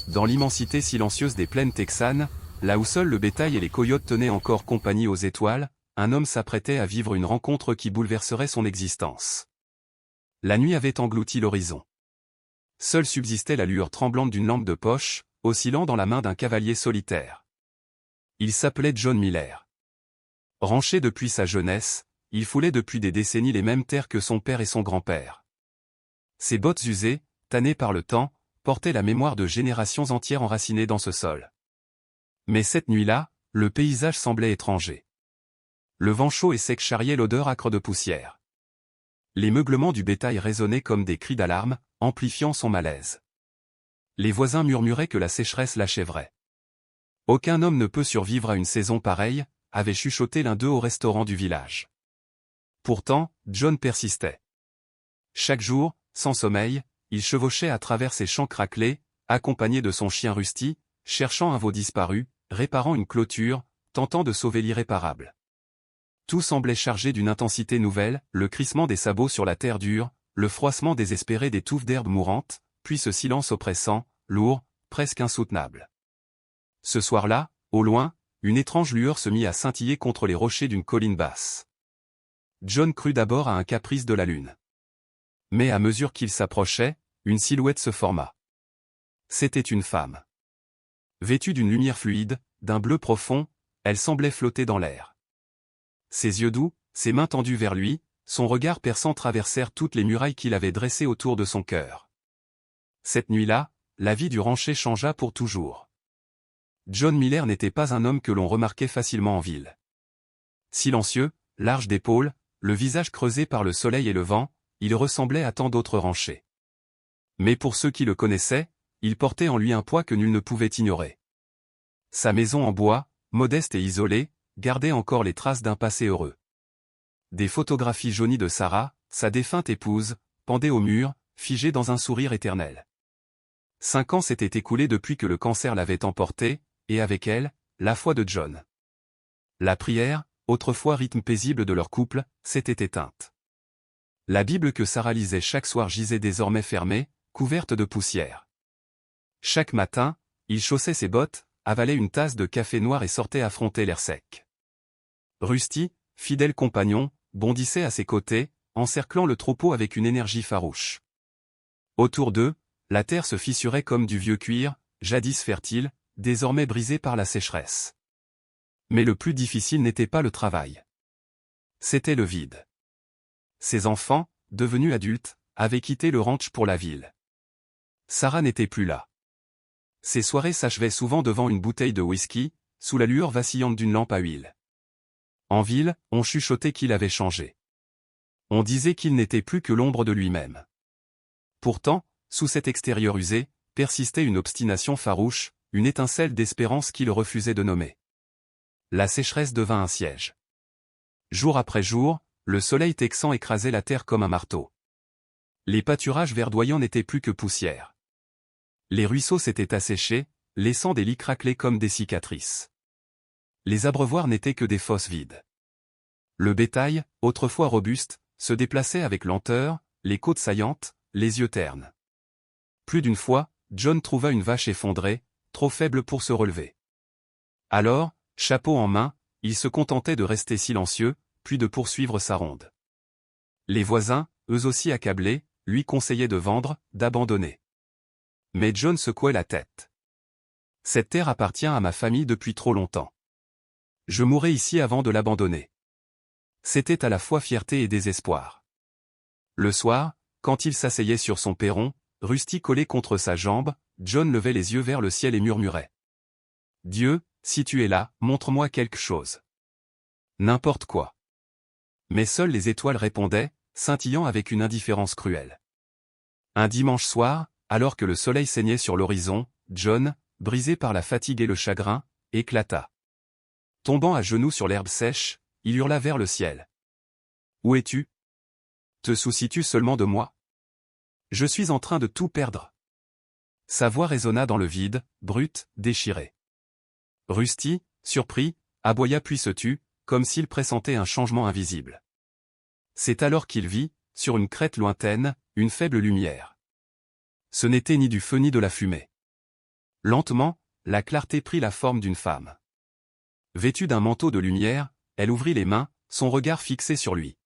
Dans l'immensité silencieuse des plaines texanes, là où seul le bétail et les coyotes tenaient encore compagnie aux étoiles, un homme s'apprêtait à vivre une rencontre qui bouleverserait son existence. La nuit avait englouti l'horizon. Seule subsistait la lueur tremblante d'une lampe de poche, oscillant dans la main d'un cavalier solitaire. Il s'appelait John Miller. Ranché depuis sa jeunesse, il foulait depuis des décennies les mêmes terres que son père et son grand-père. Ses bottes usées, tannées par le temps, portaient la mémoire de générations entières enracinées dans ce sol. Mais cette nuit-là, le paysage semblait étranger. Le vent chaud et sec charriait l'odeur âcre de poussière. Les meuglements du bétail résonnaient comme des cris d'alarme, amplifiant son malaise. Les voisins murmuraient que la sécheresse l'achèverait. Aucun homme ne peut survivre à une saison pareille, avait chuchoté l'un d'eux au restaurant du village. Pourtant, John persistait. Chaque jour, sans sommeil, il chevauchait à travers ces champs craquelés, accompagné de son chien Rusty, cherchant un veau disparu, réparant une clôture, tentant de sauver l'irréparable. Tout semblait chargé d'une intensité nouvelle, le crissement des sabots sur la terre dure, le froissement désespéré des touffes d'herbe mourantes, puis ce silence oppressant, lourd, presque insoutenable. Ce soir-là, au loin, une étrange lueur se mit à scintiller contre les rochers d'une colline basse. John crut d'abord à un caprice de la lune. Mais à mesure qu'il s'approchait, une silhouette se forma. C'était une femme. Vêtue d'une lumière fluide, d'un bleu profond, elle semblait flotter dans l'air. Ses yeux doux, ses mains tendues vers lui, son regard perçant traversèrent toutes les murailles qu'il avait dressées autour de son cœur. Cette nuit-là, la vie du rancher changea pour toujours. John Miller n'était pas un homme que l'on remarquait facilement en ville. Silencieux, large d'épaules, le visage creusé par le soleil et le vent, il ressemblait à tant d'autres ranchers. Mais pour ceux qui le connaissaient, il portait en lui un poids que nul ne pouvait ignorer. Sa maison en bois, modeste et isolée, gardait encore les traces d'un passé heureux. Des photographies jaunies de Sarah, sa défunte épouse, pendaient au mur, figées dans un sourire éternel. 5 ans s'étaient écoulés depuis que le cancer l'avait emporté, et avec elle, la foi de John. La prière, autrefois rythme paisible de leur couple, s'était éteinte. La Bible que Sarah lisait chaque soir gisait désormais fermée, couverte de poussière. Chaque matin, il chaussait ses bottes, avalait une tasse de café noir et sortait affronter l'air sec. Rusty, fidèle compagnon, bondissait à ses côtés, encerclant le troupeau avec une énergie farouche. Autour d'eux, la terre se fissurait comme du vieux cuir, jadis fertile, désormais brisé par la sécheresse. Mais le plus difficile n'était pas le travail. C'était le vide. Ses enfants, devenus adultes, avaient quitté le ranch pour la ville. Sarah n'était plus là. Ses soirées s'achevaient souvent devant une bouteille de whisky, sous la lueur vacillante d'une lampe à huile. En ville, on chuchotait qu'il avait changé. On disait qu'il n'était plus que l'ombre de lui-même. Pourtant, sous cet extérieur usé, persistait une obstination farouche, une étincelle d'espérance qu'il refusait de nommer. La sécheresse devint un siège. Jour après jour, le soleil texan écrasait la terre comme un marteau. Les pâturages verdoyants n'étaient plus que poussière. Les ruisseaux s'étaient asséchés, laissant des lits craquelés comme des cicatrices. Les abreuvoirs n'étaient que des fosses vides. Le bétail, autrefois robuste, se déplaçait avec lenteur, les côtes saillantes, les yeux ternes. Plus d'une fois, John trouva une vache effondrée, trop faible pour se relever. Alors, chapeau en main, il se contentait de rester silencieux, puis de poursuivre sa ronde. Les voisins, eux aussi accablés, lui conseillaient de vendre, d'abandonner. Mais John secouait la tête. Cette terre appartient à ma famille depuis trop longtemps. Je mourrai ici avant de l'abandonner. C'était à la fois fierté et désespoir. Le soir, quand il s'asseyait sur son perron, Rusty collé contre sa jambe, John levait les yeux vers le ciel et murmurait. « Dieu, si tu es là, montre-moi quelque chose. N'importe quoi. » Mais seules les étoiles répondaient, scintillant avec une indifférence cruelle. Un dimanche soir, alors que le soleil saignait sur l'horizon, John, brisé par la fatigue et le chagrin, éclata. Tombant à genoux sur l'herbe sèche, il hurla vers le ciel. « Où es-tu? Te soucies-tu seulement de moi? Je suis en train de tout perdre. » Sa voix résonna dans le vide, brute, déchirée. Rusty, surpris, aboya puis se tut, comme s'il pressentait un changement invisible. C'est alors qu'il vit, sur une crête lointaine, une faible lumière. Ce n'était ni du feu ni de la fumée. Lentement, la clarté prit la forme d'une femme. Vêtue d'un manteau de lumière, elle ouvrit les mains, son regard fixé sur lui.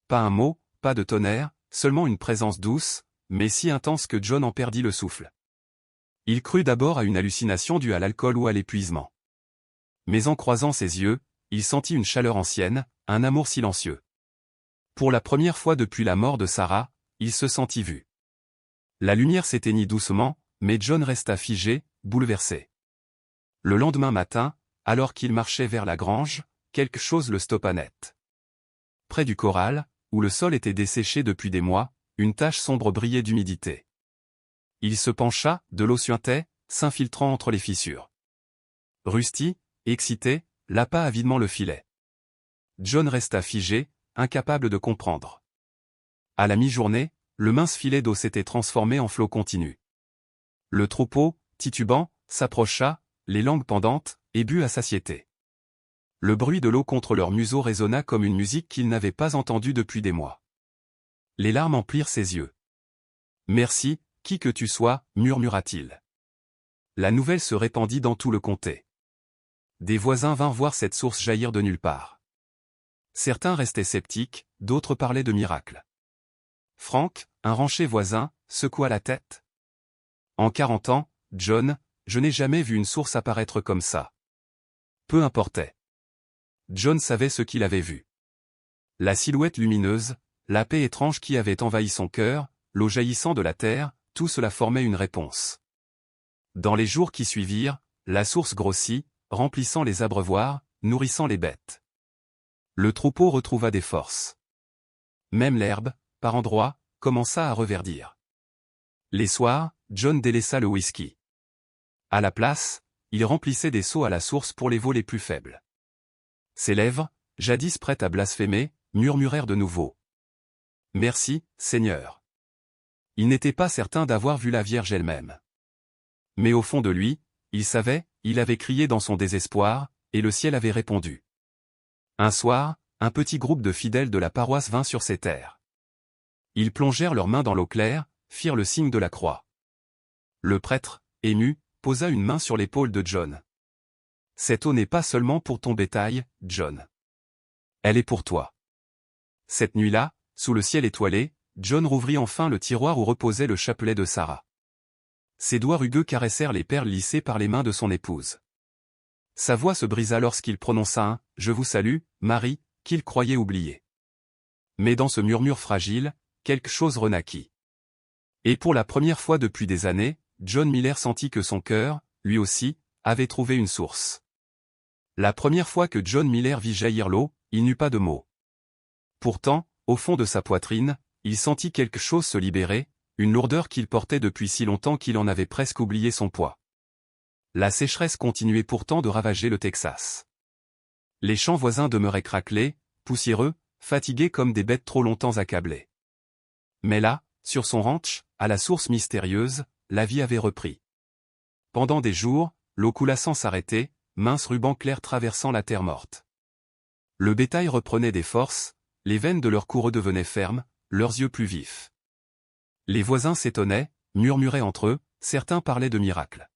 Pas un mot, pas de tonnerre, seulement une présence douce, mais si intense que John en perdit le souffle. Il crut d'abord à une hallucination due à l'alcool ou à l'épuisement. Mais en croisant ses yeux, il sentit une chaleur ancienne, un amour silencieux. Pour la première fois depuis la mort de Sarah, il se sentit vu. La lumière s'éteignit doucement, mais John resta figé, bouleversé. Le lendemain matin, alors qu'il marchait vers la grange, quelque chose le stoppa net. Près du corral, où le sol était desséché depuis des mois, une tache sombre brillait d'humidité. Il se pencha, de l'eau suintait, s'infiltrant entre les fissures. Rusty, excité, lappa avidement le filet. John resta figé, incapable de comprendre. À la mi-journée, le mince filet d'eau s'était transformé en flot continu. Le troupeau, titubant, s'approcha, les langues pendantes, et but à satiété. Le bruit de l'eau contre leur museau résonna comme une musique qu'il n'avait pas entendue depuis des mois. Les larmes emplirent ses yeux. « Merci, qui que tu sois, murmura-t-il. » La nouvelle se répandit dans tout le comté. Des voisins vinrent voir cette source jaillir de nulle part. Certains restaient sceptiques, d'autres parlaient de miracles. Frank, un rancher voisin, secoua la tête. « En 40 ans, John, je n'ai jamais vu une source apparaître comme ça. » Peu importait. John savait ce qu'il avait vu. La silhouette lumineuse, la paix étrange qui avait envahi son cœur, l'eau jaillissant de la terre, tout cela formait une réponse. Dans les jours qui suivirent, la source grossit, remplissant les abreuvoirs, nourrissant les bêtes. Le troupeau retrouva des forces. Même l'herbe, par endroits, commença à reverdir. Les soirs, John délaissa le whisky. À la place, il remplissait des seaux à la source pour les veaux les plus faibles. Ses lèvres, jadis prêtes à blasphémer, murmurèrent de nouveau. « Merci, Seigneur. » Il n'était pas certain d'avoir vu la Vierge elle-même. Mais au fond de lui, il savait, il avait crié dans son désespoir, et le ciel avait répondu. Un soir, un petit groupe de fidèles de la paroisse vint sur ces terres. Ils plongèrent leurs mains dans l'eau claire, firent le signe de la croix. Le prêtre, ému, posa une main sur l'épaule de John. « Cette eau n'est pas seulement pour ton bétail, John. Elle est pour toi. » Cette nuit-là, sous le ciel étoilé, John rouvrit enfin le tiroir où reposait le chapelet de Sarah. Ses doigts rugueux caressèrent les perles lissées par les mains de son épouse. Sa voix se brisa lorsqu'il prononça un « Je vous salue, Marie », qu'il croyait oublier. Mais dans ce murmure fragile, quelque chose renaquit. Et pour la première fois depuis des années, John Miller sentit que son cœur, lui aussi, avait trouvé une source. La première fois que John Miller vit jaillir l'eau, il n'eut pas de mots. Pourtant, au fond de sa poitrine, il sentit quelque chose se libérer, une lourdeur qu'il portait depuis si longtemps qu'il en avait presque oublié son poids. La sécheresse continuait pourtant de ravager le Texas. Les champs voisins demeuraient craquelés, poussiéreux, fatigués comme des bêtes trop longtemps accablées. Mais là, sur son ranch, à la source mystérieuse, la vie avait repris. Pendant des jours, l'eau coula sans s'arrêter, mince ruban clair traversant la terre morte. Le bétail reprenait des forces, les veines de leurs cous redevenaient fermes, leurs yeux plus vifs. Les voisins s'étonnaient, murmuraient entre eux, certains parlaient de miracles.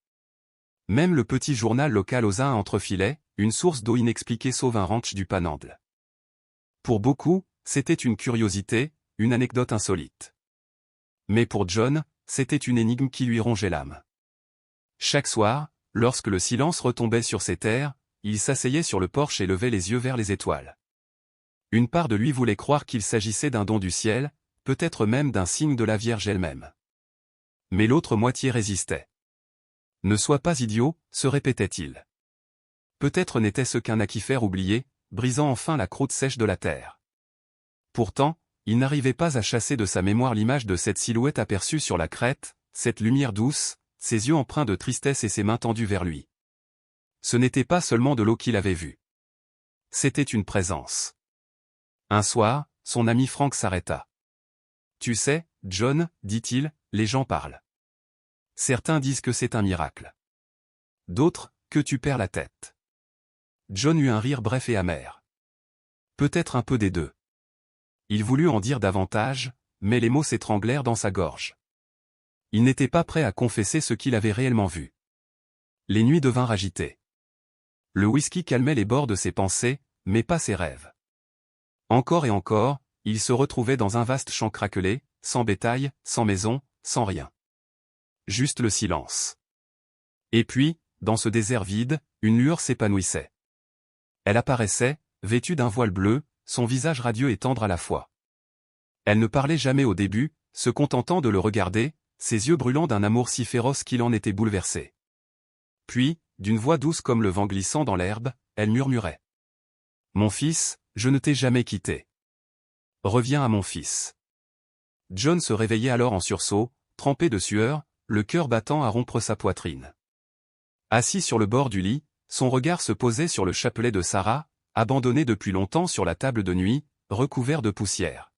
Même le petit journal local osa un entrefilet, une source d'eau inexpliquée sauve un ranch du Panhandle. Pour beaucoup, c'était une curiosité, une anecdote insolite. Mais pour John, c'était une énigme qui lui rongeait l'âme. Chaque soir, lorsque le silence retombait sur ses terres, il s'asseyait sur le porche et levait les yeux vers les étoiles. Une part de lui voulait croire qu'il s'agissait d'un don du ciel, peut-être même d'un signe de la Vierge elle-même. Mais l'autre moitié résistait. « Ne sois pas idiot », se répétait-il. Peut-être n'était-ce qu'un aquifère oublié, brisant enfin la croûte sèche de la terre. Pourtant, il n'arrivait pas à chasser de sa mémoire l'image de cette silhouette aperçue sur la crête, cette lumière douce, ses yeux empreints de tristesse et ses mains tendues vers lui. Ce n'était pas seulement de l'eau qu'il avait vue. C'était une présence. Un soir, son ami Frank s'arrêta. « Tu sais, John, dit-il, les gens parlent. Certains disent que c'est un miracle. D'autres, que tu perds la tête. » John eut un rire bref et amer. Peut-être un peu des deux. Il voulut en dire davantage, mais les mots s'étranglèrent dans sa gorge. Il n'était pas prêt à confesser ce qu'il avait réellement vu. Les nuits devinrent agitées. Le whisky calmait les bords de ses pensées, mais pas ses rêves. Encore et encore, il se retrouvait dans un vaste champ craquelé, sans bétail, sans maison, sans rien. Juste le silence. Et puis, dans ce désert vide, une lueur s'épanouissait. Elle apparaissait, vêtue d'un voile bleu, son visage radieux et tendre à la fois. Elle ne parlait jamais au début, se contentant de le regarder, ses yeux brûlant d'un amour si féroce qu'il en était bouleversé. Puis, d'une voix douce comme le vent glissant dans l'herbe, elle murmurait. « Mon fils, je ne t'ai jamais quitté. Reviens à mon fils. » John se réveillait alors en sursaut, trempé de sueur, le cœur battant à rompre sa poitrine. Assis sur le bord du lit, son regard se posait sur le chapelet de Sarah, abandonné depuis longtemps sur la table de nuit, recouvert de poussière.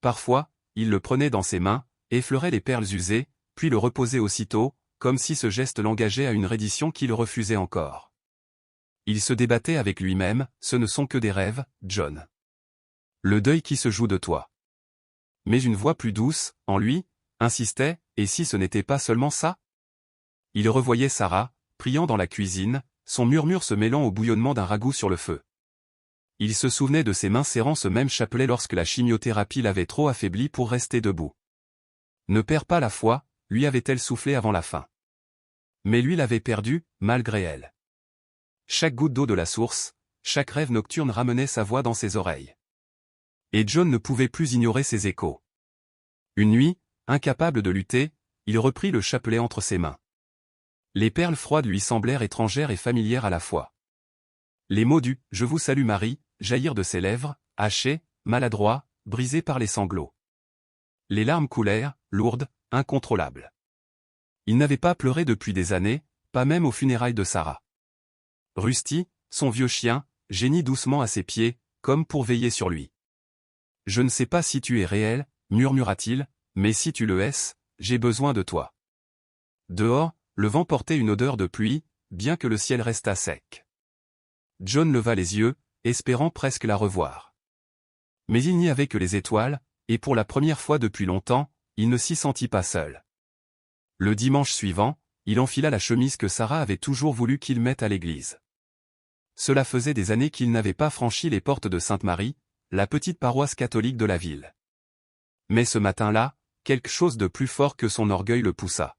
Parfois, il le prenait dans ses mains, effleurait les perles usées, puis le reposait aussitôt, comme si ce geste l'engageait à une reddition qu'il refusait encore. Il se débattait avec lui-même, ce ne sont que des rêves, John. Le deuil qui se joue de toi. Mais une voix plus douce, en lui, insistait, et si ce n'était pas seulement ça? Il revoyait Sarah, priant dans la cuisine, son murmure se mêlant au bouillonnement d'un ragoût sur le feu. Il se souvenait de ses mains serrant ce même chapelet lorsque la chimiothérapie l'avait trop affaibli pour rester debout. Ne perds pas la foi, lui avait-elle soufflé avant la fin. Mais lui l'avait perdue, malgré elle. Chaque goutte d'eau de la source, chaque rêve nocturne ramenait sa voix dans ses oreilles. Et John ne pouvait plus ignorer ces échos. Une nuit, incapable de lutter, il reprit le chapelet entre ses mains. Les perles froides lui semblèrent étrangères et familières à la fois. Les mots du « Je vous salue Marie » jaillirent de ses lèvres, hachés, maladroits, brisés par les sanglots. Les larmes coulèrent, lourdes, incontrôlables. Il n'avait pas pleuré depuis des années, pas même aux funérailles de Sarah. Rusty, son vieux chien, gémit doucement à ses pieds, comme pour veiller sur lui. « Je ne sais pas si tu es réel, » murmura-t-il, « mais si tu le es, j'ai besoin de toi. » Dehors, le vent portait une odeur de pluie, bien que le ciel restât sec. John leva les yeux, espérant presque la revoir. Mais il n'y avait que les étoiles, et pour la première fois depuis longtemps, il ne s'y sentit pas seul. Le dimanche suivant, il enfila la chemise que Sarah avait toujours voulu qu'il mette à l'église. Cela faisait des années qu'il n'avait pas franchi les portes de Sainte-Marie, la petite paroisse catholique de la ville. Mais ce matin-là, quelque chose de plus fort que son orgueil le poussa.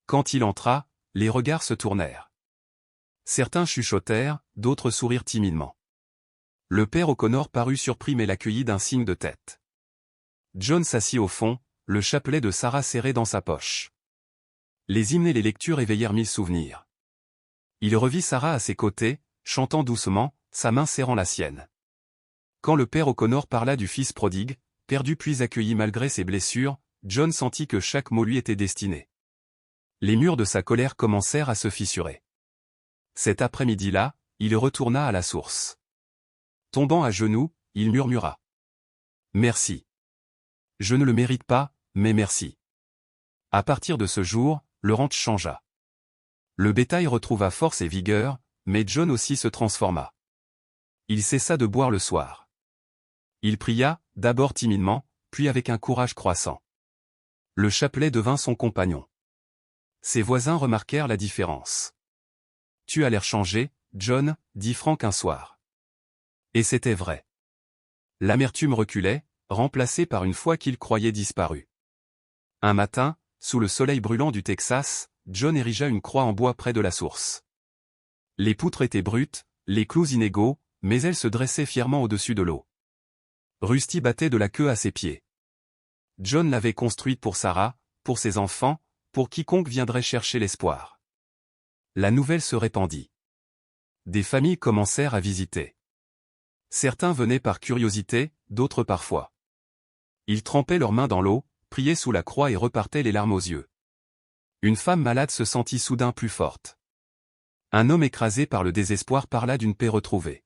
Quand il entra, les regards se tournèrent. Certains chuchotèrent, d'autres sourirent timidement. Le père O'Connor parut surpris mais l'accueillit d'un signe de tête. John s'assit au fond, le chapelet de Sarah serré dans sa poche. Les hymnes et les lectures éveillèrent mille souvenirs. Il revit Sarah à ses côtés, chantant doucement, sa main serrant la sienne. Quand le père O'Connor parla du fils prodigue, perdu puis accueilli malgré ses blessures, John sentit que chaque mot lui était destiné. Les murs de sa colère commencèrent à se fissurer. Cet après-midi-là, il retourna à la source. Tombant à genoux, il murmura. « Merci. Je ne le mérite pas, mais merci. » À partir de ce jour, le ranch changea. Le bétail retrouva force et vigueur, mais John aussi se transforma. Il cessa de boire le soir. Il pria, d'abord timidement, puis avec un courage croissant. Le chapelet devint son compagnon. Ses voisins remarquèrent la différence. « Tu as l'air changé, John, » dit Frank un soir. Et c'était vrai. L'amertume reculait, remplacée par une foi qu'il croyait disparue. Un matin, sous le soleil brûlant du Texas, John érigea une croix en bois près de la source. Les poutres étaient brutes, les clous inégaux, mais elles se dressaient fièrement au-dessus de l'eau. Rusty battait de la queue à ses pieds. John l'avait construite pour Sarah, pour ses enfants, pour quiconque viendrait chercher l'espoir. La nouvelle se répandit. Des familles commencèrent à visiter. Certains venaient par curiosité, d'autres par foi. Ils trempaient leurs mains dans l'eau, priaient sous la croix et repartaient les larmes aux yeux. Une femme malade se sentit soudain plus forte. Un homme écrasé par le désespoir parla d'une paix retrouvée.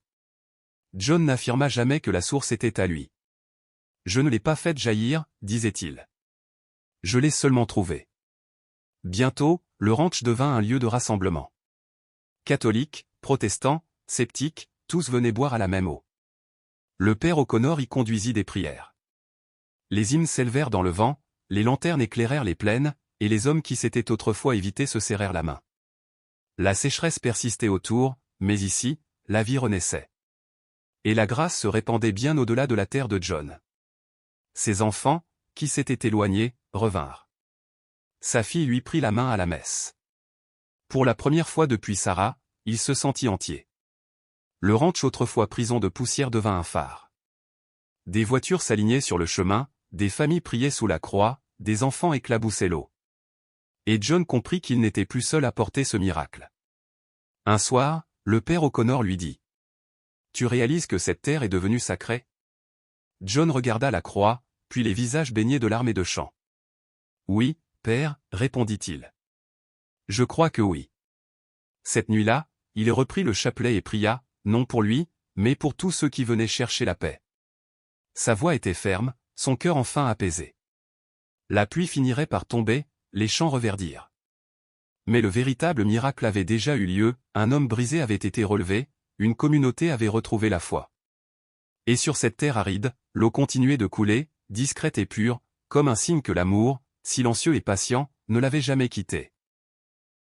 John n'affirma jamais que la source était à lui. « Je ne l'ai pas faite jaillir, » disait-il. « Je l'ai seulement trouvée. » Bientôt, le ranch devint un lieu de rassemblement. Catholiques, protestants, sceptiques, tous venaient boire à la même eau. Le père O'Connor y conduisit des prières. Les hymnes s'élevèrent dans le vent, les lanternes éclairèrent les plaines, et les hommes qui s'étaient autrefois évités se serrèrent la main. La sécheresse persistait autour, mais ici, la vie renaissait. Et la grâce se répandait bien au-delà de la terre de John. Ses enfants, qui s'étaient éloignés, revinrent. Sa fille lui prit la main à la messe. Pour la première fois depuis Sarah, il se sentit entier. Le ranch autrefois prison de poussière devint un phare. Des voitures s'alignaient sur le chemin, des familles priaient sous la croix, des enfants éclaboussaient l'eau. Et John comprit qu'il n'était plus seul à porter ce miracle. Un soir, le père O'Connor lui dit : « Tu réalises que cette terre est devenue sacrée ? » John regarda la croix, puis les visages baignés de larmes et de chants. « Oui, père, répondit-il. Je crois que oui. » Cette nuit-là, il reprit le chapelet et pria, non pour lui, mais pour tous ceux qui venaient chercher la paix. Sa voix était ferme, son cœur enfin apaisé. La pluie finirait par tomber, les champs reverdirent. Mais le véritable miracle avait déjà eu lieu, un homme brisé avait été relevé, une communauté avait retrouvé la foi. Et sur cette terre aride, l'eau continuait de couler, discrète et pure, comme un signe que l'amour, silencieux et patient, ne l'avait jamais quitté.